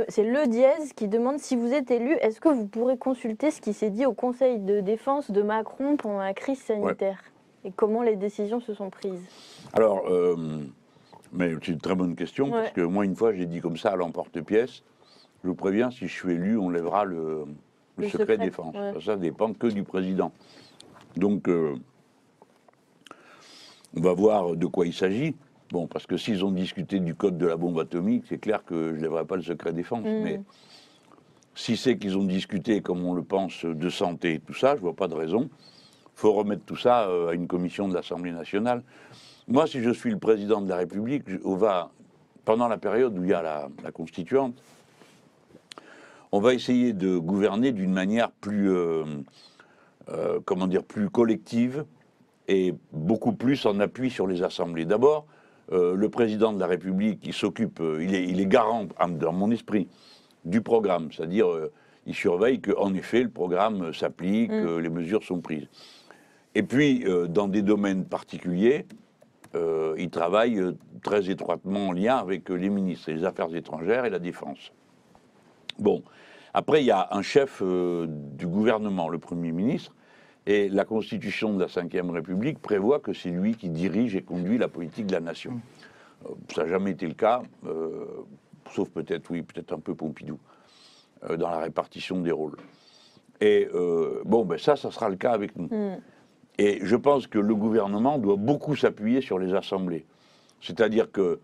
C'est Le Dièse qui demande si vous êtes élu, est-ce que vous pourrez consulter ce qui s'est dit au Conseil de défense de Macron pendant la crise sanitaire et comment les décisions se sont prises? Alors, mais c'est une très bonne question, parce que moi, une fois, j'ai dit comme ça à l'emporte-pièce, je vous préviens, si je suis élu, on lèvera le secret défense. Ça dépend que du président. Donc, on va voir de quoi il s'agit. Bon, parce que s'ils ont discuté du code de la bombe atomique, c'est clair que je ne lèverai pas le secret défense. Mais si c'est qu'ils ont discuté, comme on le pense, de santé et tout ça, je ne vois pas de raison. Il faut remettre tout ça à une commission de l'Assemblée nationale. Moi, si je suis le président de la République, pendant la période où il y a la constituante, on va essayer de gouverner d'une manière plus, plus collective et beaucoup plus en appui sur les assemblées. D'abord, le président de la République, il est garant, dans mon esprit, du programme, c'est-à-dire il surveille qu'en effet le programme s'applique, les mesures sont prises. Et puis, dans des domaines particuliers, il travaille très étroitement en lien avec les ministres, les Affaires étrangères et la Défense. Bon, après, il y a un chef du gouvernement, le Premier ministre, et la Constitution de la Ve République prévoit que c'est lui qui dirige et conduit la politique de la nation. Ça n'a jamais été le cas, sauf peut-être un peu Pompidou, dans la répartition des rôles. Et ça sera le cas avec nous. Et je pense que le gouvernement doit beaucoup s'appuyer sur les assemblées. C'est-à-dire que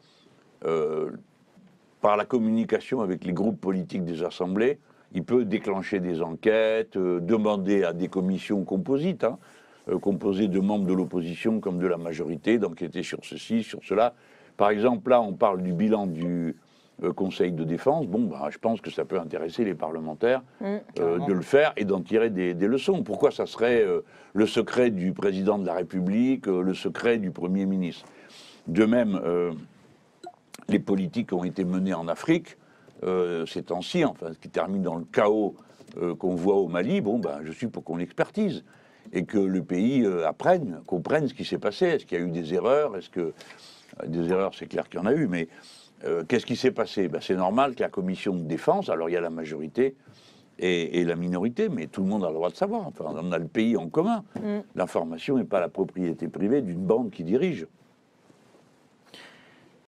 par la communication avec les groupes politiques des assemblées, il peut déclencher des enquêtes, demander à des commissions composites, composées de membres de l'opposition comme de la majorité, d'enquêter sur ceci, sur cela. Par exemple, là, on parle du bilan du Conseil de défense. Je pense que ça peut intéresser les parlementaires de le faire et d'en tirer des leçons. Pourquoi ça serait le secret du président de la République, le secret du Premier ministre? De même, les politiques qui ont été menées en Afrique, ces temps-ci, ce qui termine dans le chaos qu'on voit au Mali, je suis pour qu'on l'expertise et que le pays comprenne ce qui s'est passé. Est-ce qu'il y a eu des erreurs? Des erreurs, c'est clair qu'il y en a eu, mais qu'est-ce qui s'est passé? C'est normal que la commission de défense, alors il y a la majorité et la minorité, mais tout le monde a le droit de savoir. On a le pays en commun. L'information n'est pas la propriété privée d'une bande qui dirige.